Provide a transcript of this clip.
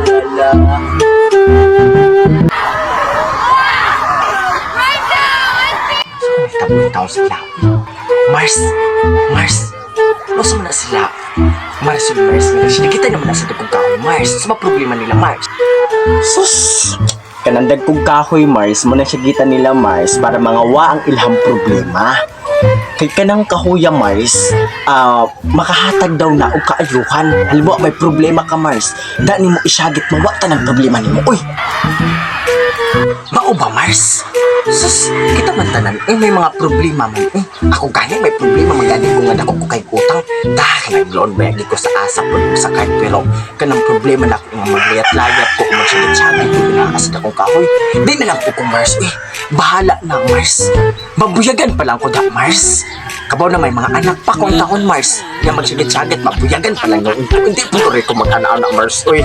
la. Tabuitaw sila. Mars, losa mo na sila. Mars, nakita naman na sa dugong kahoy, Mars. Sa mga problema nila, Mars. Sus! Kanandag kong kahoy, Mars, mo na sigita nila, Mars, para mangawa ang ilham problema. Kay kanang kahuya, Mars, makahatag daw na o kaayuhan. Halimbawa, may problema ka, Mars. Dani mo isyagit, mawata ng problema nimo. Uy! Mao ba, Mars? Sus, kita man tanan, may mga problema man. Ako gani may problema magani ko nga dako ko kay utang. Dahil nag-loan bayagi ko sa asap ko sa kahit pero kanang problema na ako nga maglayat-layat ko magsagit-sagit ko na as akong kahoy. Di na lang ko Mars. Bahala na, Mars. Mabuyagan pa lang ko da, Mars. Kabaw na may mga anak pa kong taon, Mars. Nga magsagit-sagit, mabuyagan pa lang yung hindi po rin ko mag-ana-ana, Mars. Uy.